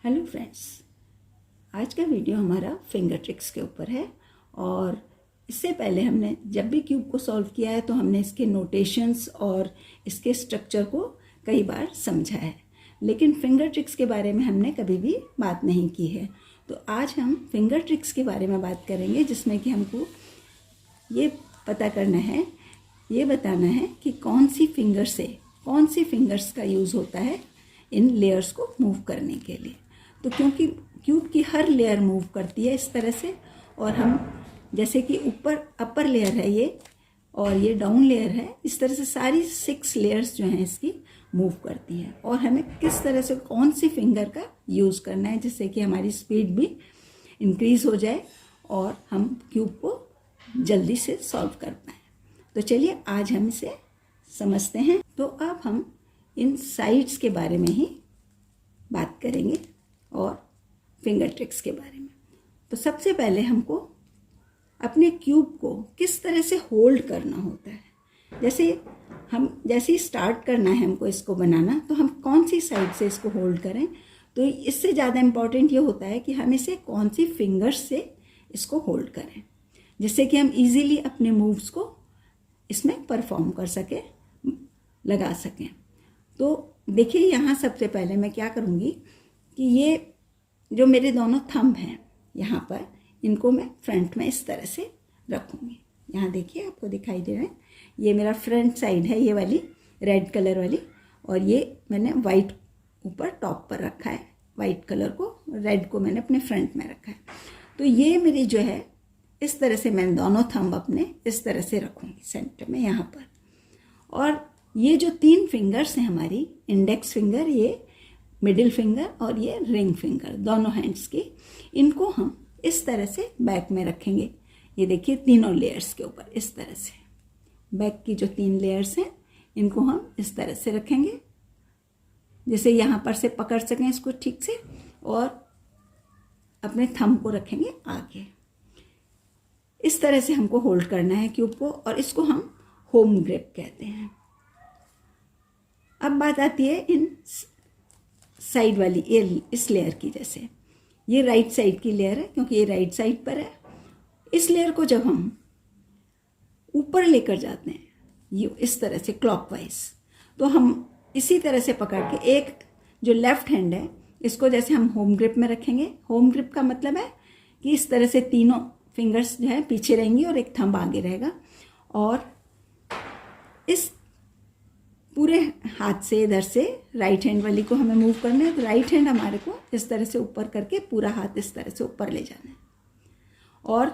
Hello friends, आज का video हमारा फिंगर ट्रिक्स के ऊपर है। और इससे पहले हमने जब भी क्यूब को सॉल्व किया है तो हमने इसके नोटेशंस और इसके स्ट्रक्चर को कई बार समझा है, लेकिन फिंगर ट्रिक्स के बारे में हमने कभी भी बात नहीं की है। तो आज हम फिंगर ट्रिक्स के बारे में बात करेंगे, जिसमें कि हमको ये पता करना है, ये बताना है कि कौन सी फिंगर्स का यूज़ होता है इन लेयर्स को मूव करने के लिए। तो क्योंकि क्यूब की हर लेयर मूव करती है इस तरह से, और हम जैसे कि ऊपर अपर लेयर है ये और ये डाउन लेयर है, इस तरह से सारी 6 लेयर्स जो हैं इसकी मूव करती हैं। और हमें किस तरह से कौन सी फिंगर का यूज़ करना है जिससे कि हमारी स्पीड भी इंक्रीज़ हो जाए और हम क्यूब को जल्दी से सॉल्व कर पाएँ। तो चलिए आज हम इसे समझते हैं। तो अब हम इन साइड्स के बारे में ही बात करेंगे और फिंगर ट्रिक्स के बारे में। तो सबसे पहले हमको अपने क्यूब को किस तरह से होल्ड करना होता है। जैसे ही स्टार्ट करना है हमको इसको बनाना, तो हम कौन सी साइड से इसको होल्ड करें। तो इससे ज़्यादा इम्पॉर्टेंट ये होता है कि हम इसे कौन सी फिंगर्स से इसको होल्ड करें, जिससे कि हम इजीली अपने मूव्स को इसमें परफॉर्म कर सकें, लगा सकें। तो देखिए, यहाँ सबसे पहले मैं क्या करूँगी कि ये जो मेरे दोनों थंब हैं यहाँ पर, इनको मैं फ्रंट में इस तरह से रखूँगी। यहाँ देखिए, आपको दिखाई दे रहा है, ये मेरा फ्रंट साइड है, ये वाली रेड कलर वाली, और ये मैंने वाइट ऊपर टॉप पर रखा है। वाइट कलर को, रेड को मैंने अपने फ्रंट में रखा है। तो ये मेरी जो है, इस तरह से मैं दोनों थंब अपने इस तरह से रखूँगी सेंटर में यहाँ पर। और ये जो 3 फिंगर्स हैं हमारी, इंडेक्स फिंगर, ये मिडिल फिंगर और ये रिंग फिंगर, दोनों हैंड्स की, इनको हम इस तरह से बैक में रखेंगे। ये देखिए, तीनों लेयर्स के ऊपर इस तरह से बैक की जो 3 लेयर्स हैं, इनको हम इस तरह से रखेंगे, जैसे यहाँ पर से पकड़ सकें इसको ठीक से, और अपने थंब को रखेंगे आगे। इस तरह से हमको होल्ड करना है क्यूब को, और इसको हम होम ग्रिप कहते हैं। अब बात आती है इन साइड वाली, इस लेयर की। जैसे ये राइट साइड की लेयर है, क्योंकि ये राइट साइड पर है। इस लेयर को जब हम ऊपर लेकर जाते हैं, ये इस तरह से क्लॉकवाइज, तो हम इसी तरह से पकड़ के एक जो लेफ्ट हैंड है, इसको जैसे हम होम ग्रिप में रखेंगे। होम ग्रिप का मतलब है कि इस तरह से तीनों फिंगर्स जो है पीछे रहेंगी और एक थंब आगे रहेगा, और इस पूरे हाथ से इधर से राइट हैंड वाली को हमें मूव करना है। तो राइट हैंड हमारे को इस तरह से ऊपर करके पूरा हाथ इस तरह से ऊपर ले जाना है। और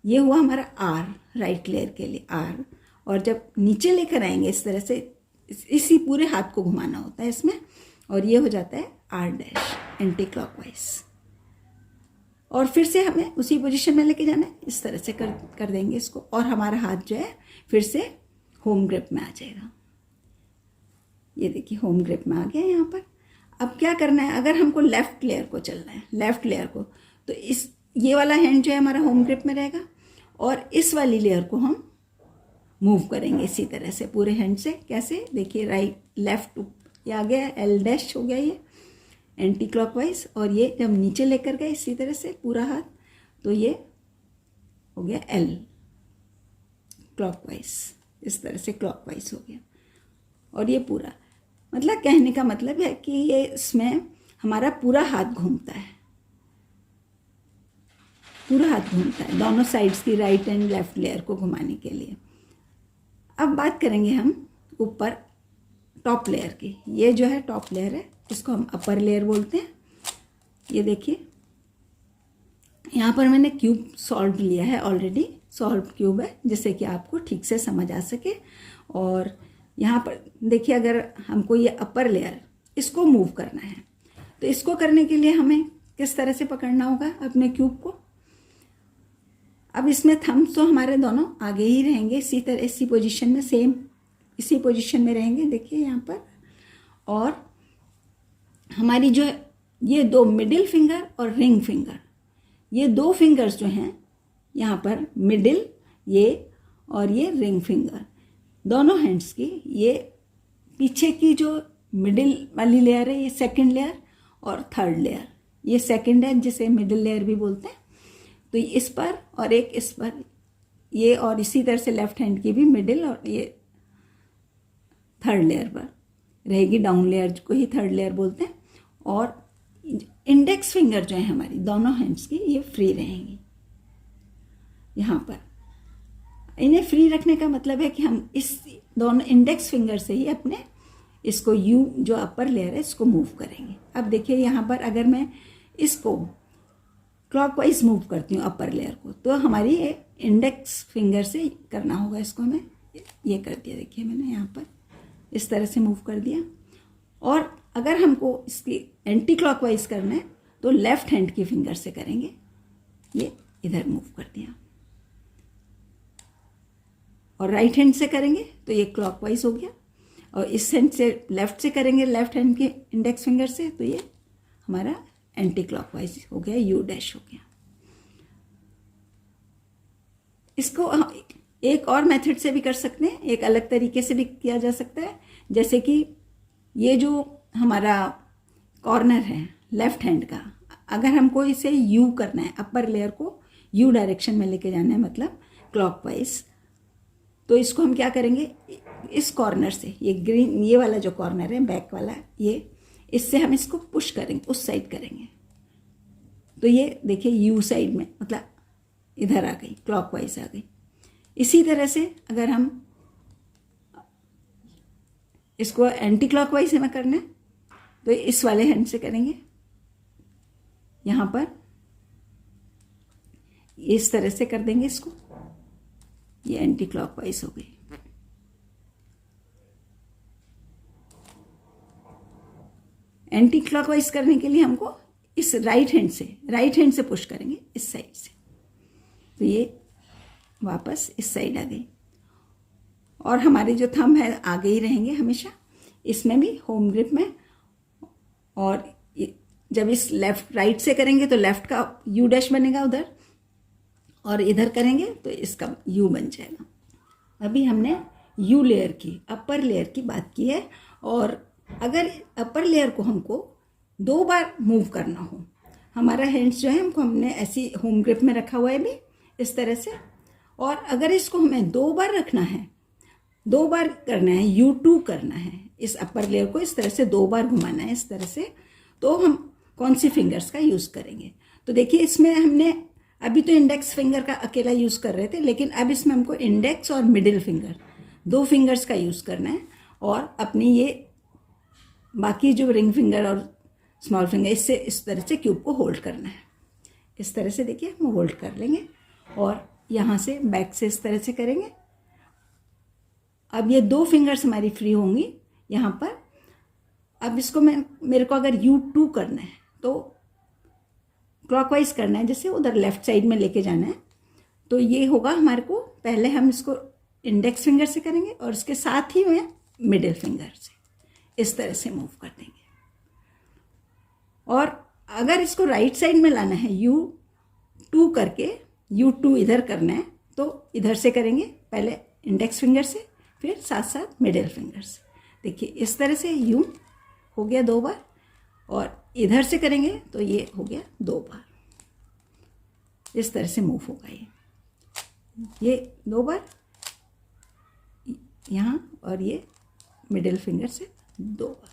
ये हुआ हमारा आर, राइट लेयर के लिए आर। और जब नीचे लेकर आएंगे इस तरह से, इसी पूरे हाथ को घुमाना होता है इसमें, और ये हो जाता है आर डैश, एंटी क्लॉकवाइज। और फिर से हमें उसी पोजीशन में लेके जाना है, इस तरह से कर देंगे इसको, और हमारा हाथ जो है फिर से होम ग्रिप में आ जाएगा। ये देखिए, होम ग्रिप में आ गया यहाँ पर। अब क्या करना है, अगर हमको लेफ्ट लेयर को चलना है, लेफ्ट लेयर को, तो ये वाला हैंड जो है हमारा होम ग्रिप में रहेगा, और इस वाली लेयर को हम मूव करेंगे इसी तरह से पूरे हैंड से। कैसे, देखिए, राइट लेफ्ट ये आ गया, एल डैश हो गया ये एंटी क्लॉकवाइज। और ये जब नीचे लेकर गए इसी तरह से पूरा हाथ, तो ये हो गया एल क्लॉकवाइज, इस तरह से क्लॉकवाइज हो गया। और ये पूरा, मतलब कहने का मतलब है कि ये इसमें हमारा पूरा हाथ घूमता है, पूरा हाथ घूमता है दोनों साइड्स की, राइट एंड लेफ्ट लेयर को घुमाने के लिए। अब बात करेंगे हम ऊपर टॉप लेयर की। ये जो है टॉप लेयर है, इसको हम अपर लेयर बोलते हैं। ये देखिए, यहाँ पर मैंने क्यूब सॉल्व लिया है, ऑलरेडी सॉल्व क्यूब है, जिससे कि आपको ठीक से समझ आ सके। और यहाँ पर देखिए, अगर हमको ये अपर लेयर इसको मूव करना है, तो इसको करने के लिए हमें किस तरह से पकड़ना होगा अपने क्यूब को। अब इसमें थंब्स तो हमारे दोनों आगे ही रहेंगे, इसी तरह इसी पोजीशन में, सेम इसी पोजीशन में रहेंगे, देखिए यहाँ पर। और हमारी जो ये 2 मिडिल फिंगर और रिंग फिंगर, ये 2 फिंगर्स जो हैं यहाँ पर, मिडिल ये और ये रिंग फिंगर, दोनों हैंड्स की, ये पीछे की जो मिडिल वाली लेयर है, ये सेकंड लेयर और थर्ड लेयर, ये सेकंड है जिसे मिडिल लेयर भी बोलते हैं। तो इस पर और एक इस पर, ये और इसी तरह से लेफ्ट हैंड की भी मिडिल और ये थर्ड लेयर पर रहेगी। डाउन लेयर को ही थर्ड लेयर बोलते हैं। और इंडेक्स फिंगर जो है हमारी दोनों हैंड्स की, ये फ्री रहेंगी यहाँ पर। इन्हें फ्री रखने का मतलब है कि हम इस दोनों इंडेक्स फिंगर से ही अपने इसको यू जो अपर लेयर है इसको मूव करेंगे। अब देखिए यहाँ पर अगर मैं इसको क्लॉकवाइज मूव करती हूँ अपर लेयर को, तो हमारी ये इंडेक्स फिंगर से करना होगा इसको। हमें ये कर दिया, देखिए मैंने यहाँ पर इस तरह से मूव कर दिया। और अगर हमको इसकी एंटी क्लॉकवाइज करना है तो लेफ्ट हैंड की फिंगर से करेंगे। ये इधर मूव कर दिया। और राइट हैंड से करेंगे तो ये क्लॉकवाइज हो गया। और इस हैंड से लेफ्ट से करेंगे, लेफ्ट हैंड के इंडेक्स फिंगर से, तो ये हमारा एंटी क्लॉकवाइज हो गया, यू डैश हो गया। इसको एक और मेथड से भी कर सकते हैं, एक अलग तरीके से भी किया जा सकता है। जैसे कि ये जो हमारा कॉर्नर है लेफ्ट हैंड का, अगर हमको इसे यू करना है, अपर लेयर को यू डायरेक्शन में लेके जाना है, मतलब क्लॉकवाइज, तो इसको हम क्या करेंगे, इस कॉर्नर से, ये ग्रीन ये वाला जो कॉर्नर है बैक वाला, ये इससे हम इसको पुश करेंगे, उस साइड करेंगे। तो ये देखिए यू साइड में, मतलब इधर आ गई, क्लॉकवाइज आ गई। इसी तरह से अगर हम इसको एंटी क्लॉकवाइज हमें करना है तो इस वाले हैंड से करेंगे। यहाँ पर इस तरह से कर देंगे इसको, ये एंटी क्लॉकवाइज हो गई। एंटी क्लॉकवाइज करने के लिए हमको इस राइट हैंड से पुश करेंगे इस साइड से, तो ये वापस इस साइड आ गई। और हमारे जो थंब है आगे ही रहेंगे हमेशा, इसमें भी होम ग्रिप में। और जब इस लेफ्ट राइट से करेंगे तो लेफ्ट का यू डैश बनेगा उधर, और इधर करेंगे तो इसका यू बन जाएगा। अभी हमने यू लेयर की, अपर लेयर की बात की है। और अगर अपर लेयर को हमको 2 बार मूव करना हो, हमारा हैंड्स जो है हमने ऐसी होम ग्रिप में रखा हुआ है भी इस तरह से, और अगर इसको हमें 2 बार रखना है, 2 बार करना है, U2 करना है, इस अपर लेयर को इस तरह से 2 बार घुमाना है इस तरह से, तो हम कौन सी फिंगर्स का यूज़ करेंगे। तो देखिए इसमें हमने अभी तो इंडेक्स फिंगर का अकेला यूज़ कर रहे थे, लेकिन अब इसमें हमको इंडेक्स और मिडिल फिंगर 2 फिंगर्स का यूज़ करना है। और अपनी ये बाकी जो रिंग फिंगर और स्मॉल फिंगर, इससे इस तरह से क्यूब को होल्ड करना है। इस तरह से देखिए हम होल्ड कर लेंगे और यहाँ से बैक से इस तरह से करेंगे। अब ये 2 फिंगर्स हमारी फ्री होंगी यहाँ पर। अब इसको मेरे को अगर U2 करना है तो क्लॉकवाइज करना है, जैसे उधर लेफ्ट साइड में लेके जाना है, तो ये होगा हमारे को, पहले हम इसको इंडेक्स फिंगर से करेंगे और इसके साथ ही में मिडिल फिंगर से इस तरह से मूव कर देंगे। और अगर इसको राइट साइड में लाना है, U2 करके U2 इधर करना है, तो इधर से करेंगे, पहले इंडेक्स फिंगर से, फिर साथ साथ मिडिल फिंगर से। देखिए इस तरह से U हो गया 2 बार, और इधर से करेंगे तो ये हो गया 2 बार। इस तरह से मूव होगा ये 2 बार यहाँ, और ये मिडिल फिंगर से 2 बार,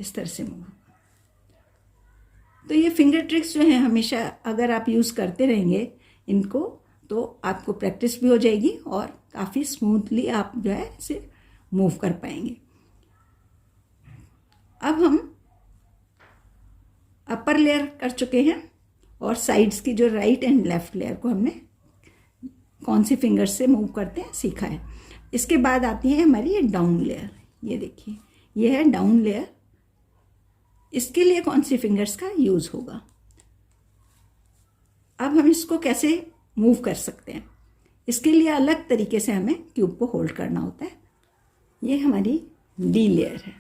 इस तरह से मूव। तो ये फिंगर ट्रिक्स जो है हमेशा अगर आप यूज़ करते रहेंगे इनको, तो आपको प्रैक्टिस भी हो जाएगी और काफ़ी स्मूथली आप जो है इसे मूव कर पाएंगे। अब हम अपर लेयर कर चुके हैं और साइड्स की जो राइट एंड लेफ्ट लेयर को हमने कौन सी फिंगर से मूव करते हैं सीखा है। इसके बाद आती है हमारी ये डाउन लेयर। ये देखिए ये है डाउन लेयर। इसके लिए कौन सी फिंगर्स का यूज़ होगा, अब हम इसको कैसे मूव कर सकते हैं। इसके लिए अलग तरीके से हमें क्यूब को होल्ड करना होता है। ये हमारी डी लेयर है,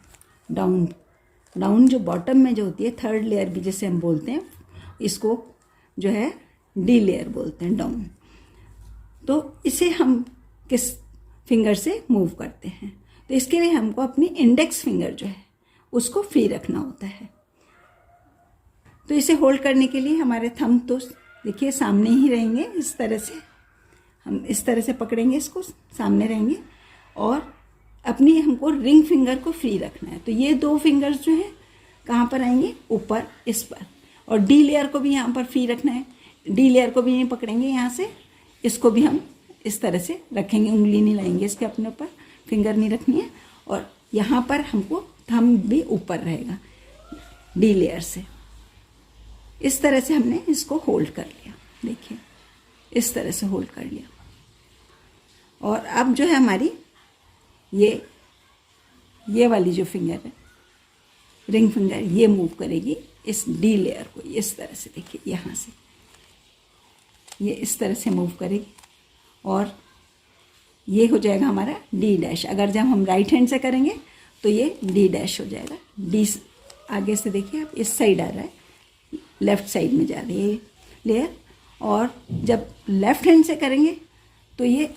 डाउन जो बॉटम में जो होती है, थर्ड लेयर भी जैसे हम बोलते हैं, इसको जो है डी लेयर बोलते हैं, डाउन। तो इसे हम किस फिंगर से मूव करते हैं, तो इसके लिए हमको अपनी इंडेक्स फिंगर जो है उसको फ्री रखना होता है। तो इसे होल्ड करने के लिए हमारे थंब तो देखिए सामने ही रहेंगे, इस तरह से हम इस तरह से पकड़ेंगे, इसको सामने रहेंगे और अपनी हमको रिंग फिंगर को फ्री रखना है। तो ये 2 फिंगर्स जो है कहाँ पर आएंगे, ऊपर इस पर, और डी लेयर को भी यहाँ पर फ्री रखना है। डी लेयर को भी नहीं पकड़ेंगे यहाँ से, इसको भी हम इस तरह से रखेंगे, उंगली नहीं लाएंगे इसके अपने ऊपर, फिंगर नहीं रखनी है। और यहाँ पर हमको थंब भी ऊपर रहेगा डी लेयर से। इस तरह से हमने इसको होल्ड कर लिया, देखिए इस तरह से होल्ड कर लिया। और अब जो है हमारी ये वाली जो फिंगर है, रिंग फिंगर, ये मूव करेगी इस डी लेयर को इस तरह से, देखिए यहाँ से ये इस तरह से मूव करेगी और ये हो जाएगा हमारा डी डैश। अगर जब हम राइट हैंड से करेंगे तो ये डी डैश हो जाएगा। डी आगे से देखिए आप इस साइड आ रहा है, लेफ़्ट साइड में जा रही है लेयर, और जब लेफ़्ट हैंड से करेंगे तो ये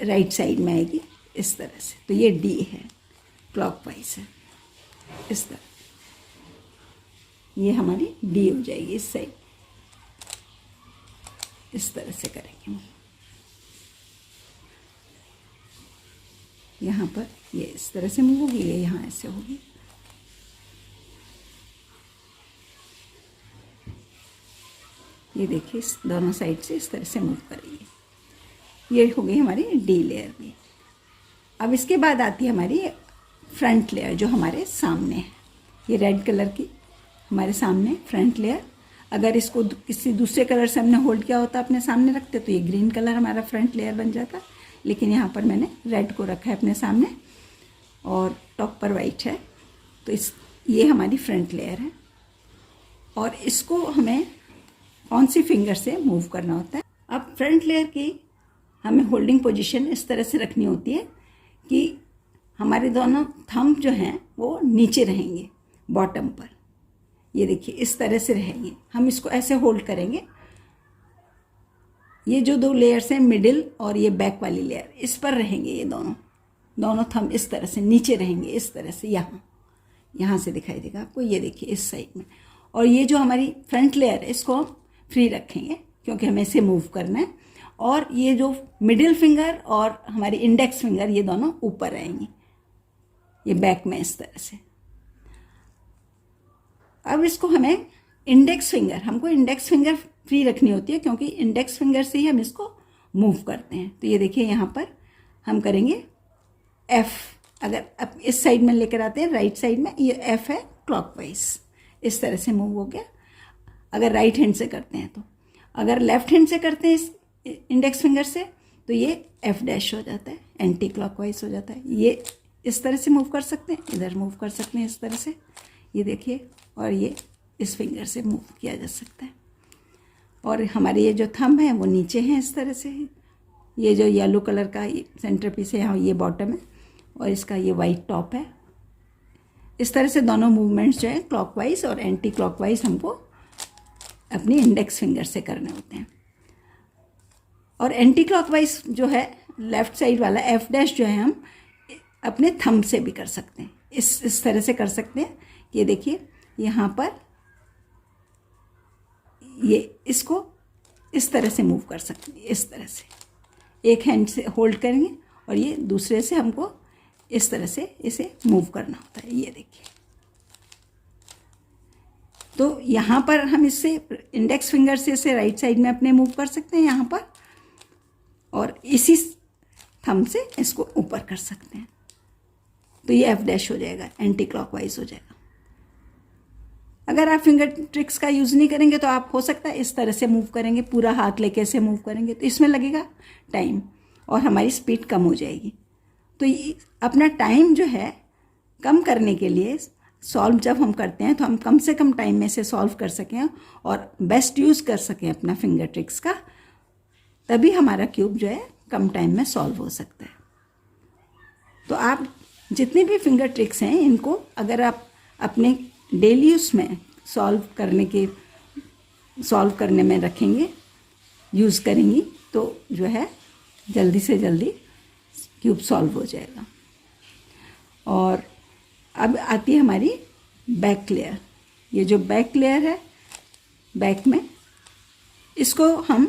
राइट साइड में आएगी इस तरह से। तो ये डी है, क्लॉकवाइज है इस तरह, ये हमारी डी हो जाएगी इस साइड, इस तरह से करेंगे। यहाँ पर ये इस तरह से मूव होगी, ये यहाँ ऐसे होगी। ये देखिए इस दोनों साइड से इस तरह से मूव करेंगे। ये हो गई हमारी डी लेयर भी। अब इसके बाद आती है हमारी फ्रंट लेयर जो हमारे सामने है। ये रेड कलर की हमारे सामने फ्रंट लेयर। अगर इसको किसी दूसरे कलर से हमने होल्ड किया होता अपने सामने रखते तो ये ग्रीन कलर हमारा फ्रंट लेयर बन जाता, लेकिन यहाँ पर मैंने रेड को रखा है अपने सामने और टॉप पर वाइट है। तो ये हमारी फ्रंट लेयर है और इसको हमें कौन सी फिंगर से मूव करना होता है। अब फ्रंट लेयर की हमें होल्डिंग पोजीशन इस तरह से रखनी होती है कि हमारे दोनों थंब जो हैं वो नीचे रहेंगे बॉटम पर। ये देखिए इस तरह से रहेंगे, हम इसको ऐसे होल्ड करेंगे। ये जो 2 लेयर्स हैं, मिडिल और ये बैक वाली लेयर, इस पर रहेंगे। ये दोनों थंब इस तरह से नीचे रहेंगे, इस तरह से यहाँ से दिखाई देगा आपको। ये देखिए इस साइड में। और ये जो हमारी फ्रंट लेयर है इसको हम फ्री रखेंगे क्योंकि हमें इसे मूव करना है। और ये जो मिडिल फिंगर और हमारी इंडेक्स फिंगर, ये दोनों ऊपर आएंगी, ये बैक में इस तरह से। अब इसको हमें हमको इंडेक्स फिंगर फ्री रखनी होती है क्योंकि इंडेक्स फिंगर से ही हम इसको मूव करते हैं। तो ये देखिए यहाँ पर हम करेंगे F। अगर अब इस साइड में लेकर आते हैं, राइट साइड में, ये F है क्लॉकवाइज, इस तरह से मूव हो गया अगर राइट हैंड से करते हैं। तो अगर लेफ्ट हैंड से करते हैं इस इंडेक्स फिंगर से तो ये F डैश हो जाता है, एंटी क्लॉकवाइज हो जाता है। ये इस तरह से मूव कर सकते हैं, इधर मूव कर सकते हैं इस तरह से, ये देखिए। और ये इस फिंगर से मूव किया जा सकता है। और हमारे ये जो थंब है वो नीचे हैं इस तरह से। ये जो येलो कलर का सेंटर पीस है यहाँ, ये बॉटम है और इसका ये वाइट टॉप है। इस तरह से दोनों मूवमेंट्स जो है क्लॉकवाइज और एंटी क्लॉकवाइज हमको अपनी इंडेक्स फिंगर से करने होते हैं। और एंटी क्लॉकवाइज जो है लेफ्ट साइड वाला F डैश जो है हम अपने थंब से भी कर सकते हैं, इस तरह से कर सकते हैं। ये देखिए यहाँ पर ये इसको इस तरह से मूव कर सकते हैं, इस तरह से एक हैंड से होल्ड करेंगे और ये दूसरे से हमको इस तरह से इसे मूव करना होता है। ये देखिए, तो यहाँ पर हम इससे इंडेक्स फिंगर से इसे राइट साइड में अपने मूव कर सकते हैं यहाँ पर, और इसी थंब से इसको ऊपर कर सकते हैं। तो ये F डैश हो जाएगा, एंटी क्लॉकवाइज हो जाएगा। अगर आप फिंगर ट्रिक्स का यूज़ नहीं करेंगे तो आप हो सकता है इस तरह से मूव करेंगे, पूरा हाथ लेके ऐसे मूव करेंगे तो इसमें लगेगा टाइम और हमारी स्पीड कम हो जाएगी। तो ये अपना टाइम जो है कम करने के लिए सॉल्व जब हम करते हैं तो हम कम से कम टाइम में से सॉल्व कर सकें और बेस्ट यूज़ कर सकें अपना फिंगर ट्रिक्स का, तभी हमारा क्यूब जो है कम टाइम में सॉल्व हो सकता है। तो आप जितने भी फिंगर ट्रिक्स हैं इनको अगर आप अपने डेली उसमें सॉल्व करने में रखेंगे, यूज़ करेंगी, तो जो है जल्दी से जल्दी क्यूब सॉल्व हो जाएगा। और अब आती है हमारी बैक लेयर, ये जो बैक लेयर है बैक में, इसको हम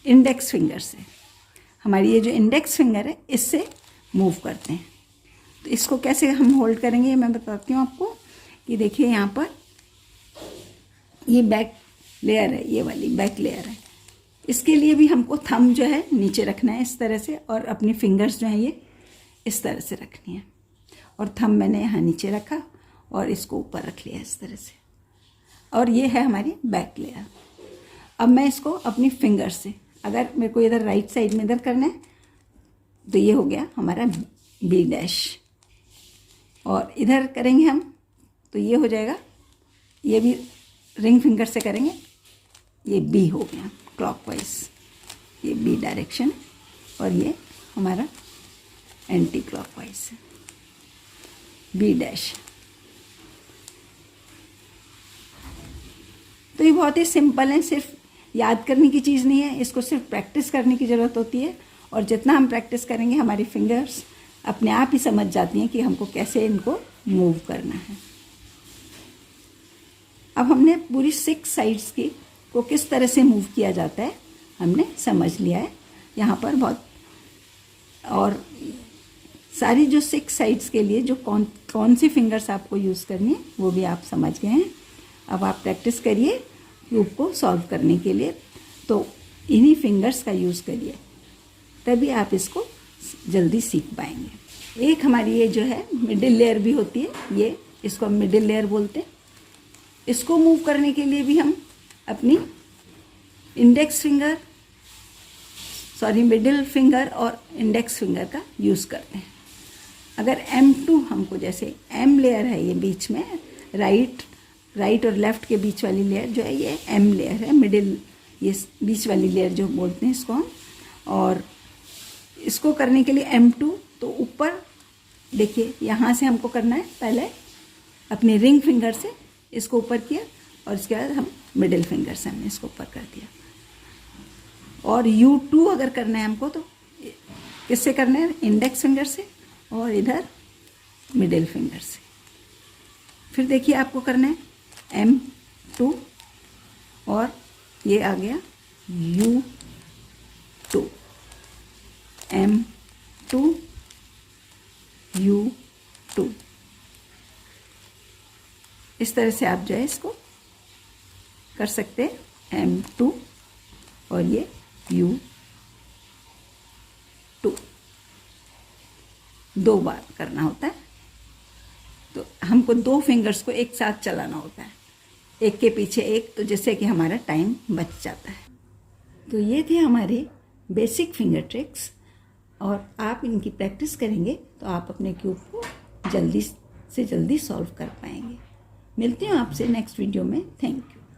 इंडेक्स फिंगर से, हमारी ये जो इंडेक्स फिंगर है इससे मूव करते हैं। तो इसको कैसे हम होल्ड करेंगे ये मैं बताती हूँ आपको। कि देखिए यहाँ पर ये बैक लेयर है, ये वाली बैक लेयर है, इसके लिए भी हमको थंब जो है नीचे रखना है इस तरह से, और अपनी फिंगर्स जो हैं ये इस तरह से रखनी है। और थंब मैंने यहाँ नीचे रखा और इसको ऊपर रख लिया इस तरह से, और ये है हमारी बैक लेयर। अब मैं इसको अपनी फिंगर से, अगर मेरे को इधर राइट साइड में इधर करना है तो ये हो गया हमारा बी डैश, और इधर करेंगे हम तो ये हो जाएगा, ये भी रिंग फिंगर से करेंगे, ये बी हो गया क्लॉकवाइज, ये बी डायरेक्शन, और ये हमारा एंटी क्लॉकवाइज बी डैश। तो ये बहुत ही सिंपल है, सिर्फ याद करने की चीज़ नहीं है, इसको सिर्फ प्रैक्टिस करने की ज़रूरत होती है, और जितना हम प्रैक्टिस करेंगे हमारी फिंगर्स अपने आप ही समझ जाती हैं कि हमको कैसे इनको मूव करना है। अब हमने पूरी 6 साइड्स की को किस तरह से मूव किया जाता है हमने समझ लिया है यहाँ पर बहुत, और सारी जो 6 साइड्स के लिए जो कौन सी फिंगर्स आपको यूज़ करनी है वो भी आप समझ गए हैं। अब आप प्रैक्टिस करिए क्यूब को सॉल्व करने के लिए, तो इन्हीं फिंगर्स का यूज़ करिए, तभी आप इसको जल्दी सीख पाएंगे। एक हमारी ये जो है मिडिल लेयर भी होती है, ये इसको हम मिडिल लेयर बोलते हैं। इसको मूव करने के लिए भी हम अपनी मिडिल फिंगर और इंडेक्स फिंगर का यूज़ करते हैं। अगर M2 हमको, जैसे M लेयर है ये बीच में, राइट और लेफ़्ट के बीच वाली लेयर जो है ये M लेयर है, मिडिल, ये बीच वाली लेयर जो बोलते हैं इसको हम। और इसको करने के लिए M2, तो ऊपर देखिए यहाँ से हमको करना है, पहले अपनी रिंग फिंगर से इसको ऊपर किया, और इसके बाद हम मिडिल फिंगर से हमने इसको ऊपर कर दिया। और U2 अगर करना है हमको तो किससे करना है, इंडेक्स फिंगर से, और इधर मिडिल फिंगर से। फिर देखिए आपको करना है M2, और ये आ गया U2, M2 U2। इस तरह से आप जो है इसको कर सकते हैं, M2 और ये U2, 2 बार करना होता है। तो हमको 2 फिंगर्स को एक साथ चलाना होता है, एक के पीछे एक, तो जिससे कि हमारा टाइम बच जाता है। तो ये थे हमारे बेसिक फिंगर ट्रिक्स, और आप इनकी प्रैक्टिस करेंगे तो आप अपने क्यूब को जल्दी से जल्दी सॉल्व कर पाएंगे। मिलती हूँ आपसे नेक्स्ट वीडियो में। Thank you.